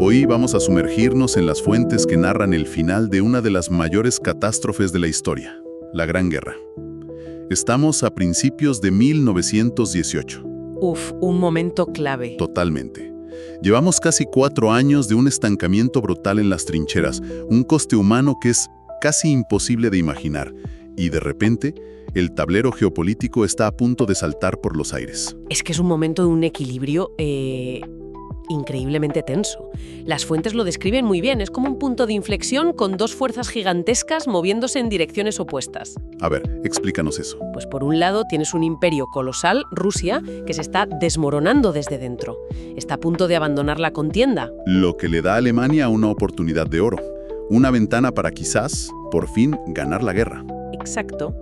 Hoy vamos a sumergirnos en las fuentes que narran el final de una de las mayores catástrofes de la historia, la Gran Guerra. Estamos a principios de 1918. Uf, un momento clave. Totalmente. Llevamos casi 4 años de un estancamiento brutal en las trincheras, un coste humano que es casi imposible de imaginar, y de repente, el tablero geopolítico está a punto de saltar por los aires. Es que es un momento de un equilibrio increíblemente tenso. Las fuentes lo describen muy bien, es como un punto de inflexión con dos fuerzas gigantescas moviéndose en direcciones opuestas. A ver, explícanos eso. Pues por un lado tienes un imperio colosal, Rusia, que se está desmoronando desde dentro. Está a punto de abandonar la contienda. Lo que le da a Alemania una oportunidad de oro, una ventana para quizás, por fin, ganar la guerra. Exacto.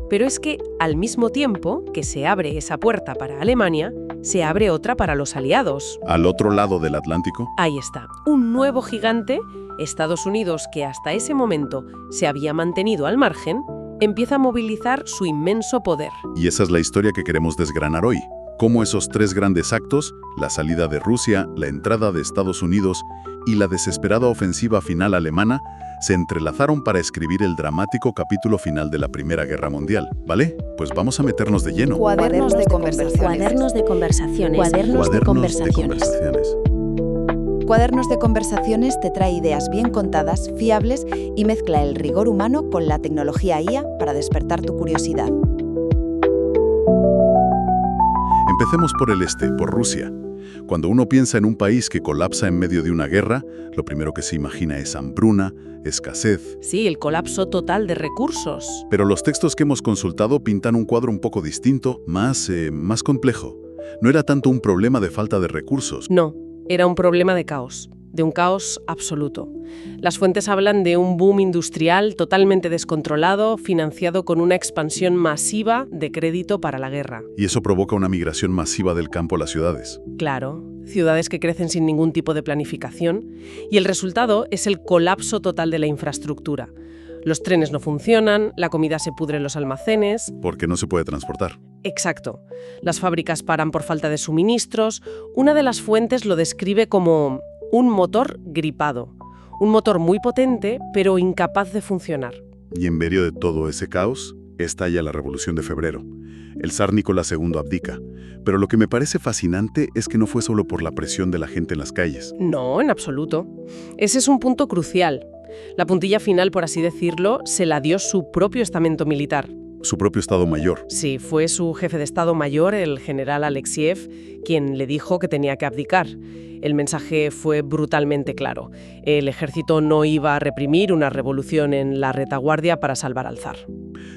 Pero es que, al mismo tiempo que se abre esa puerta para Alemania, se abre otra para los aliados. Al otro lado del Atlántico. Ahí está, un nuevo gigante, Estados Unidos, que hasta ese momento se había mantenido al margen, empieza a movilizar su inmenso poder. Y esa es la historia que queremos desgranar hoy. Cómo esos 3 grandes actos, la salida de Rusia, la entrada de Estados Unidos y la desesperada ofensiva final alemana, se entrelazaron para escribir el dramático capítulo final de la Primera Guerra Mundial, ¿vale? Pues vamos a meternos de lleno. Cuadernos de conversaciones. Cuadernos de conversaciones. Cuadernos de conversaciones. Cuadernos de conversaciones te trae ideas bien contadas, fiables y mezcla el rigor humano con la tecnología IA para despertar tu curiosidad. Empecemos por el este, por Rusia. Cuando uno piensa en un país que colapsa en medio de una guerra, lo primero que se imagina es hambruna, escasez. Sí, el colapso total de recursos. Pero los textos que hemos consultado pintan un cuadro un poco distinto, más complejo. No era tanto un problema de falta de recursos. No, era un problema de caos, de un caos absoluto. Las fuentes hablan de un boom industrial totalmente descontrolado, financiado con una expansión masiva de crédito para la guerra. Y eso provoca una migración masiva del campo a las ciudades. Claro, ciudades que crecen sin ningún tipo de planificación, y el resultado es el colapso total de la infraestructura. Los trenes no funcionan, la comida se pudre en los almacenes. Porque no se puede transportar. Exacto. Las fábricas paran por falta de suministros. Una de las fuentes lo describe como un motor gripado. Un motor muy potente, pero incapaz de funcionar. Y en medio de todo ese caos, estalla la Revolución de Febrero. El zar Nicolás II abdica. Pero lo que me parece fascinante es que no fue solo por la presión de la gente en las calles. No, en absoluto. Ese es un punto crucial. La puntilla final, por así decirlo, se la dio su propio estamento militar. Su propio Estado Mayor. Sí, fue su jefe de Estado Mayor, el general Alexiev, quien le dijo que tenía que abdicar. El mensaje fue brutalmente claro. El ejército no iba a reprimir una revolución en la retaguardia para salvar al zar.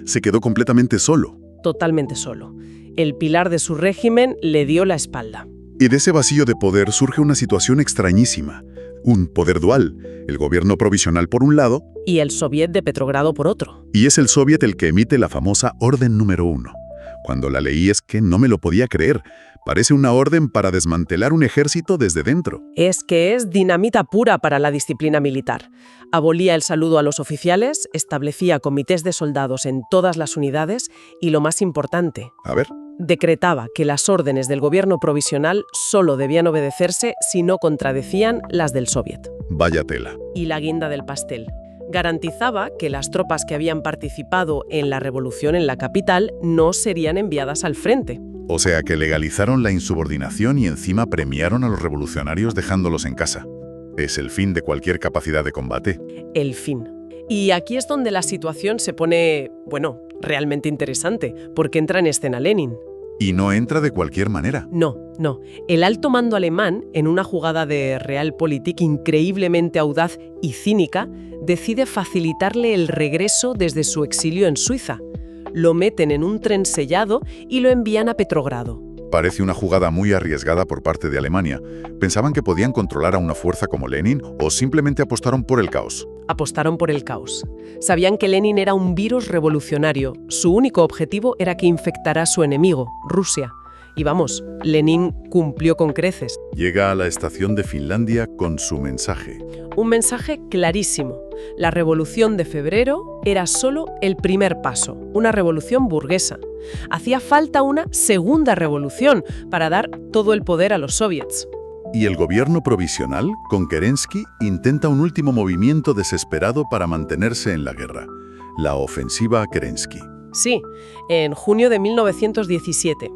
Se quedó completamente solo. Totalmente solo. El pilar de su régimen le dio la espalda. Y de ese vacío de poder surge una situación extrañísima. Un poder dual, el gobierno provisional por un lado y el Soviet de Petrogrado por otro. Y es el Soviet el que emite la famosa Orden número 1. Cuando la leí es que no me lo podía creer. Parece una orden para desmantelar un ejército desde dentro. Es que es dinamita pura para la disciplina militar. Abolía el saludo a los oficiales, establecía comités de soldados en todas las unidades y, lo más importante, A ver. decretaba que las órdenes del gobierno provisional solo debían obedecerse si no contradecían las del Soviet. Vaya tela. Y la guinda del pastel. Garantizaba que las tropas que habían participado en la revolución en la capital no serían enviadas al frente. O sea que legalizaron la insubordinación y encima premiaron a los revolucionarios dejándolos en casa. Es el fin de cualquier capacidad de combate. El fin. Y aquí es donde la situación se pone, realmente interesante, porque entra en escena Lenin. Y no entra de cualquier manera. No. El alto mando alemán, en una jugada de realpolitik increíblemente audaz y cínica, decide facilitarle el regreso desde su exilio en Suiza. Lo meten en un tren sellado y lo envían a Petrogrado. Parece una jugada muy arriesgada por parte de Alemania. ¿Pensaban que podían controlar a una fuerza como Lenin o simplemente apostaron por el caos? Apostaron por el caos. Sabían que Lenin era un virus revolucionario. Su único objetivo era que infectara a su enemigo, Rusia. Y vamos, Lenin cumplió con creces. Llega a la estación de Finlandia con su mensaje. Un mensaje clarísimo. La Revolución de Febrero era solo el primer paso, una revolución burguesa. Hacía falta una segunda revolución para dar todo el poder a los soviets. Y el gobierno provisional, con Kerensky, intenta un último movimiento desesperado para mantenerse en la guerra, la ofensiva Kerensky. Sí, en junio de 1917.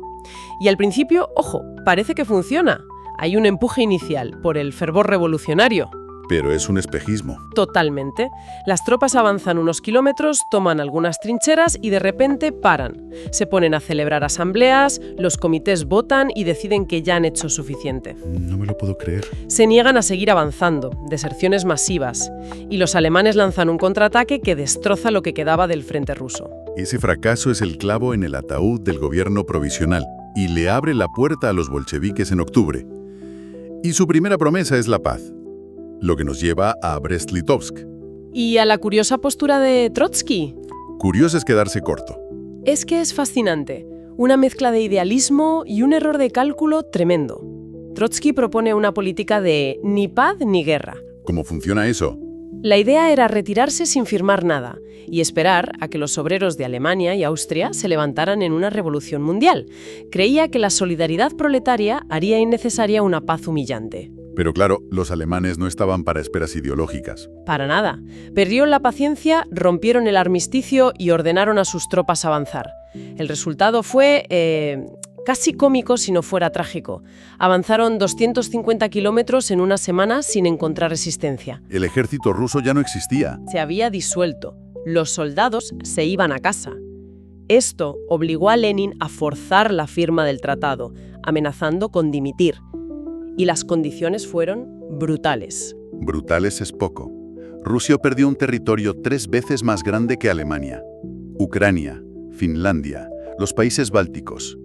Y al principio, ojo, parece que funciona. Hay un empuje inicial por el fervor revolucionario. Pero es un espejismo. Totalmente. Las tropas avanzan unos kilómetros, toman algunas trincheras y de repente paran. Se ponen a celebrar asambleas, los comités votan y deciden que ya han hecho suficiente. No me lo puedo creer. Se niegan a seguir avanzando, deserciones masivas, y los alemanes lanzan un contraataque que destroza lo que quedaba del frente ruso. Ese fracaso es el clavo en el ataúd del gobierno provisional y le abre la puerta a los bolcheviques en octubre. Y su primera promesa es la paz, lo que nos lleva a Brest-Litovsk. ¿Y a la curiosa postura de Trotsky? Curioso es quedarse corto. Es que es fascinante. Una mezcla de idealismo y un error de cálculo tremendo. Trotsky propone una política de ni paz ni guerra. ¿Cómo funciona eso? La idea era retirarse sin firmar nada y esperar a que los obreros de Alemania y Austria se levantaran en una revolución mundial. Creía que la solidaridad proletaria haría innecesaria una paz humillante. Pero claro, los alemanes no estaban para esperas ideológicas. Para nada. Perdieron la paciencia, rompieron el armisticio y ordenaron a sus tropas avanzar. El resultado fue casi cómico si no fuera trágico. Avanzaron 250 kilómetros en una semana sin encontrar resistencia. El ejército ruso ya no existía. Se había disuelto. Los soldados se iban a casa. Esto obligó a Lenin a forzar la firma del tratado, amenazando con dimitir. Y las condiciones fueron brutales. Brutales es poco. Rusia perdió un territorio 3 veces más grande que Alemania. Ucrania, Finlandia, los países bálticos.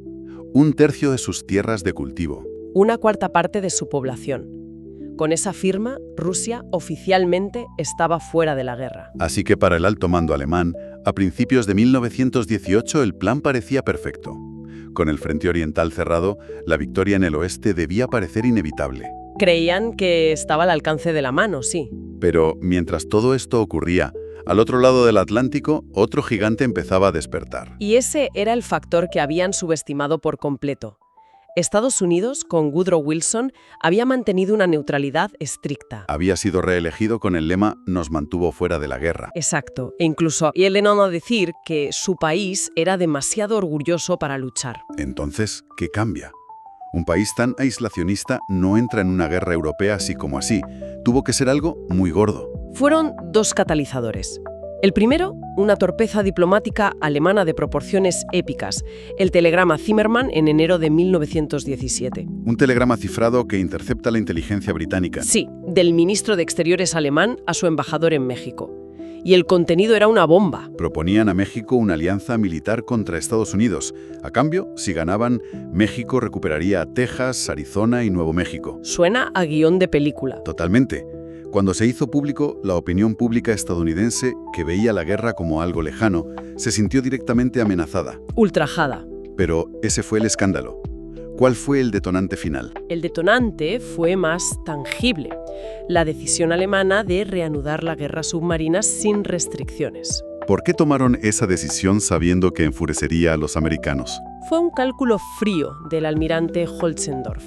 1/3 de sus tierras de cultivo. 1/4 parte de su población. Con esa firma, Rusia oficialmente estaba fuera de la guerra. Así que para el alto mando alemán, a principios de 1918 el plan parecía perfecto. Con el frente oriental cerrado, la victoria en el oeste debía parecer inevitable. Creían que estaba al alcance de la mano, sí. Pero mientras todo esto ocurría, al otro lado del Atlántico, otro gigante empezaba a despertar. Y ese era el factor que habían subestimado por completo. Estados Unidos, con Woodrow Wilson, había mantenido una neutralidad estricta. Había sido reelegido con el lema «Nos mantuvo fuera de la guerra». Exacto. E incluso llegaron a decir que su país era demasiado orgulloso para luchar. Entonces, ¿qué cambia? Un país tan aislacionista no entra en una guerra europea así como así. Tuvo que ser algo muy gordo. Fueron 2 catalizadores. El primero, una torpeza diplomática alemana de proporciones épicas, el telegrama Zimmermann en enero de 1917. Un telegrama cifrado que intercepta la inteligencia británica. Sí, del ministro de Exteriores alemán a su embajador en México. Y el contenido era una bomba. Proponían a México una alianza militar contra Estados Unidos. A cambio, si ganaban, México recuperaría Texas, Arizona y Nuevo México. Suena a guión de película. Totalmente. Cuando se hizo público, la opinión pública estadounidense, que veía la guerra como algo lejano, se sintió directamente amenazada. Ultrajada. Pero ese fue el escándalo. ¿Cuál fue el detonante final? El detonante fue más tangible. La decisión alemana de reanudar la guerra submarina sin restricciones. ¿Por qué tomaron esa decisión sabiendo que enfurecería a los americanos? Fue un cálculo frío del almirante Holzendorf.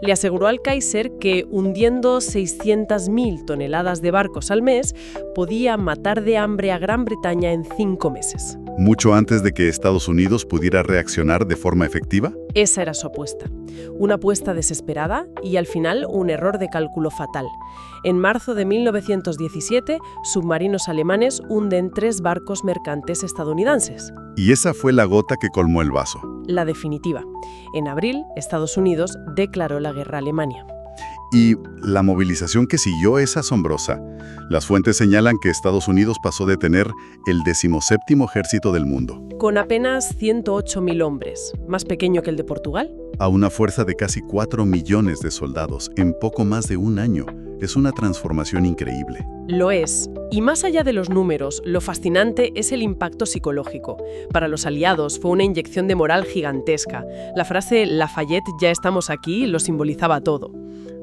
Le aseguró al Kaiser que hundiendo 600.000 toneladas de barcos al mes podía matar de hambre a Gran Bretaña en 5 meses. ¿Mucho antes de que Estados Unidos pudiera reaccionar de forma efectiva? Esa era su apuesta. Una apuesta desesperada y al final un error de cálculo fatal. En marzo de 1917, submarinos alemanes hunden 3 barcos mercantes estadounidenses. Y esa fue la gota que colmó el vaso. La definitiva. En abril, Estados Unidos declaró la guerra a Alemania. Y la movilización que siguió es asombrosa. Las fuentes señalan que Estados Unidos pasó de tener el 17º ejército del mundo, Con apenas 108.000 hombres, más pequeño que el de Portugal, a una fuerza de casi 4 millones de soldados en poco más de un año. Es una transformación increíble. lo es. Y más allá de los números, lo fascinante es el impacto psicológico. Para los aliados fue una inyección de moral gigantesca. La frase «Lafayette, ya estamos aquí» lo simbolizaba todo.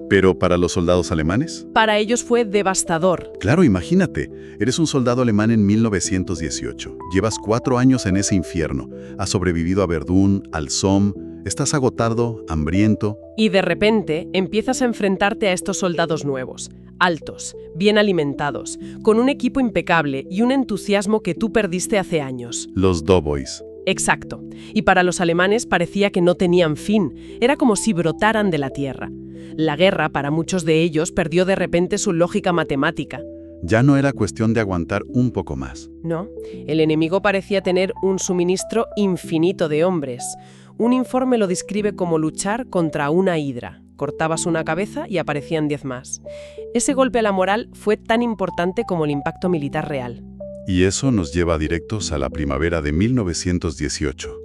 ¿Pero para los soldados alemanes? Para ellos fue devastador. Claro, imagínate, eres un soldado alemán en 1918. Llevas 4 años en ese infierno. Has sobrevivido a Verdún, al Somme. Estás agotado, hambriento. Y de repente empiezas a enfrentarte a estos soldados nuevos, altos, bien alimentados, con un equipo impecable y un entusiasmo que tú perdiste hace años. Los doughboys. Exacto. Y para los alemanes parecía que no tenían fin. Era como si brotaran de la tierra. La guerra, para muchos de ellos, perdió de repente su lógica matemática. Ya no era cuestión de aguantar un poco más. No, el enemigo parecía tener un suministro infinito de hombres. Un informe lo describe como luchar contra una hidra. Cortabas una cabeza y aparecían 10 más. Ese golpe a la moral fue tan importante como el impacto militar real. Y eso nos lleva directos a la primavera de 1918.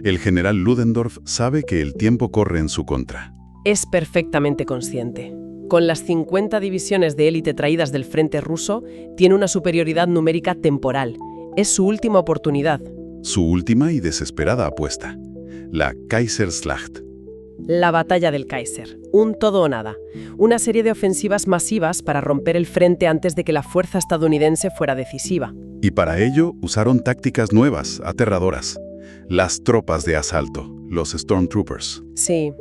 El general Ludendorff sabe que el tiempo corre en su contra. Es perfectamente consciente. Con las 50 divisiones de élite traídas del frente ruso, tiene una superioridad numérica temporal. Es su última oportunidad. Su última y desesperada apuesta. La Kaiserslacht. La batalla del Kaiser. Un todo o nada. Una serie de ofensivas masivas para romper el frente antes de que la fuerza estadounidense fuera decisiva. Y para ello usaron tácticas nuevas, aterradoras. Las tropas de asalto, los Stormtroopers. Sí,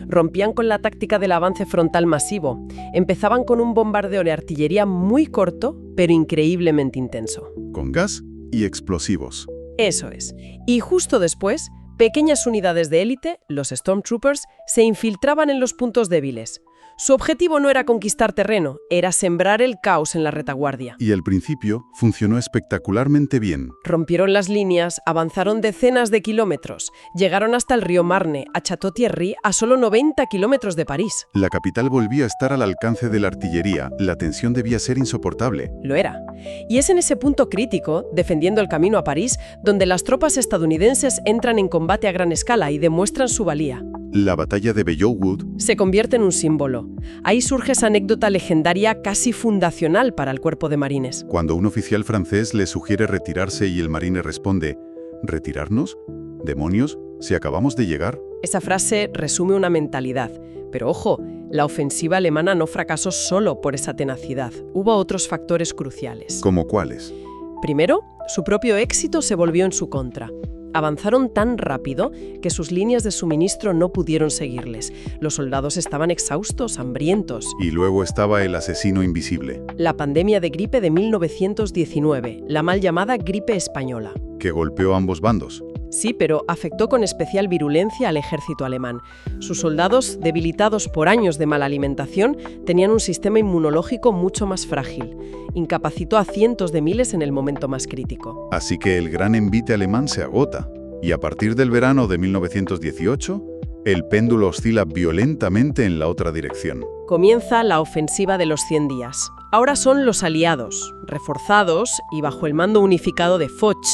rompían con la táctica del avance frontal masivo. Empezaban con un bombardeo de artillería muy corto, pero increíblemente intenso. Con gas y explosivos. Eso es. Y justo después, pequeñas unidades de élite, los Stormtroopers, se infiltraban en los puntos débiles. Su objetivo no era conquistar terreno, era sembrar el caos en la retaguardia. Y al principio funcionó espectacularmente bien. Rompieron las líneas, avanzaron decenas de kilómetros, llegaron hasta el río Marne, a Château-Thierry, a solo 90 kilómetros de París. La capital volvía a estar al alcance de la artillería, la tensión debía ser insoportable. Lo era. Y es en ese punto crítico, defendiendo el camino a París, donde las tropas estadounidenses entran en combate a gran escala y demuestran su valía. La batalla de Belleau Wood se convierte en un símbolo. Ahí surge esa anécdota legendaria casi fundacional para el cuerpo de marines. Cuando un oficial francés le sugiere retirarse y el marine responde, ¿retirarnos? ¿Demonios? ¿Si acabamos de llegar? Esa frase resume una mentalidad. Pero ojo, la ofensiva alemana no fracasó solo por esa tenacidad. Hubo otros factores cruciales. ¿Cómo cuáles? Primero, su propio éxito se volvió en su contra. Avanzaron tan rápido que sus líneas de suministro no pudieron seguirles. Los soldados estaban exhaustos, hambrientos. Y luego estaba el asesino invisible. La pandemia de gripe de 1919, la mal llamada gripe española. Que golpeó a ambos bandos. Sí, pero afectó con especial virulencia al ejército alemán. Sus soldados, debilitados por años de mala alimentación, tenían un sistema inmunológico mucho más frágil. Incapacitó a cientos de miles en el momento más crítico. Así que el gran envite alemán se agota. Y a partir del verano de 1918, el péndulo oscila violentamente en la otra dirección. Comienza la ofensiva de los 100 días. Ahora son los aliados, reforzados y bajo el mando unificado de Foch,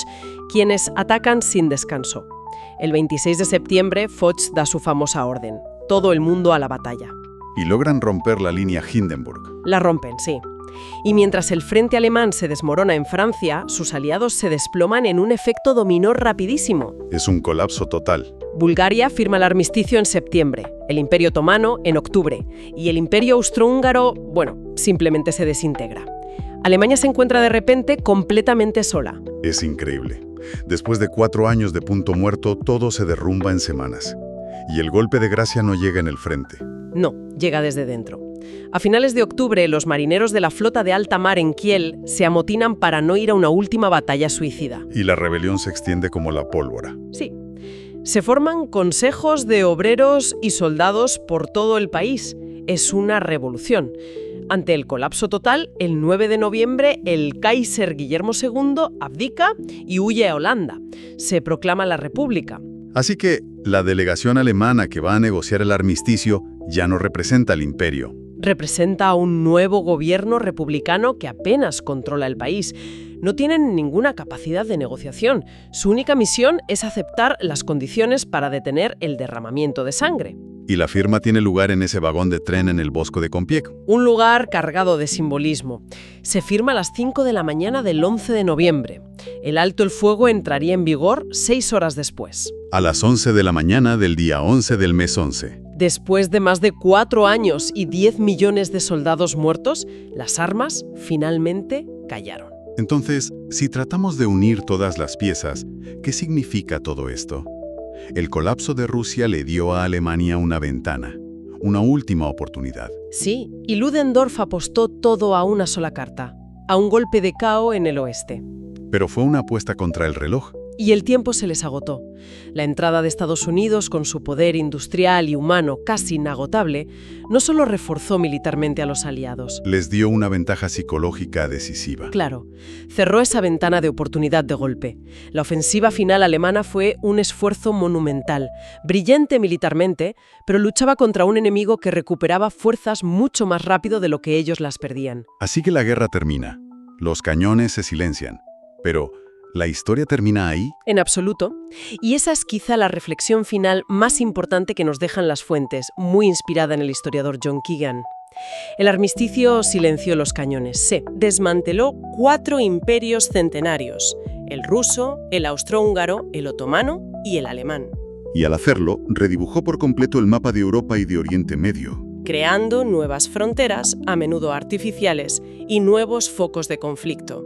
quienes atacan sin descanso. El 26 de septiembre, Foch da su famosa orden: todo el mundo a la batalla. Y logran romper la línea Hindenburg. La rompen, sí. Y mientras el frente alemán se desmorona en Francia, sus aliados se desploman en un efecto dominó rapidísimo. Es un colapso total. Bulgaria firma el armisticio en septiembre, el Imperio Otomano en octubre, y el Imperio Austrohúngaro, simplemente se desintegra. Alemania se encuentra de repente completamente sola. Es increíble. Después de 4 años de punto muerto, todo se derrumba en semanas. Y el golpe de gracia no llega en el frente. No, llega desde dentro. A finales de octubre, los marineros de la flota de alta mar en Kiel se amotinan para no ir a una última batalla suicida. Y la rebelión se extiende como la pólvora. Sí. Se forman consejos de obreros y soldados por todo el país. Es una revolución. Ante el colapso total, el 9 de noviembre, el Kaiser Guillermo II abdica y huye a Holanda. Se proclama la República. Así que la delegación alemana que va a negociar el armisticio ya no representa al imperio. Representa a un nuevo gobierno republicano que apenas controla el país. No tienen ninguna capacidad de negociación. Su única misión es aceptar las condiciones para detener el derramamiento de sangre. Y la firma tiene lugar en ese vagón de tren en el Bosco de Compiègne. Un lugar cargado de simbolismo. Se firma a las 5 de la mañana del 11 de noviembre. El alto el fuego entraría en vigor 6 horas después. A las 11 de la mañana del día 11 del mes 11. Después de más de 4 años y 10 millones de soldados muertos, las armas finalmente callaron. Entonces, si tratamos de unir todas las piezas, ¿qué significa todo esto? El colapso de Rusia le dio a Alemania una ventana, una última oportunidad. Sí, y Ludendorff apostó todo a una sola carta, a un golpe de caos en el oeste. Pero fue una apuesta contra el reloj. Y el tiempo se les agotó. La entrada de Estados Unidos, con su poder industrial y humano casi inagotable, no solo reforzó militarmente a los aliados. Les dio una ventaja psicológica decisiva. Claro, cerró esa ventana de oportunidad de golpe. La ofensiva final alemana fue un esfuerzo monumental, brillante militarmente, pero luchaba contra un enemigo que recuperaba fuerzas mucho más rápido de lo que ellos las perdían. Así que la guerra termina. Los cañones se silencian. Pero ¿la historia termina ahí? En absoluto. Y esa es quizá la reflexión final más importante que nos dejan las fuentes, muy inspirada en el historiador John Keegan. El armisticio silenció los cañones. Se desmanteló 4 imperios centenarios: el ruso, el austrohúngaro, el otomano y el alemán. Y al hacerlo, redibujó por completo el mapa de Europa y de Oriente Medio, creando nuevas fronteras, a menudo artificiales, y nuevos focos de conflicto.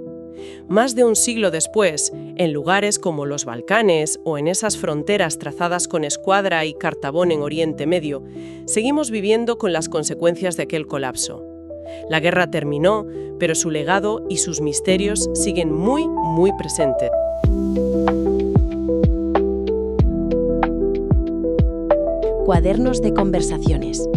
Más de un siglo después, en lugares como los Balcanes o en esas fronteras trazadas con escuadra y cartabón en Oriente Medio, seguimos viviendo con las consecuencias de aquel colapso. La guerra terminó, pero su legado y sus misterios siguen muy, muy presentes. Cuadernos de conversaciones.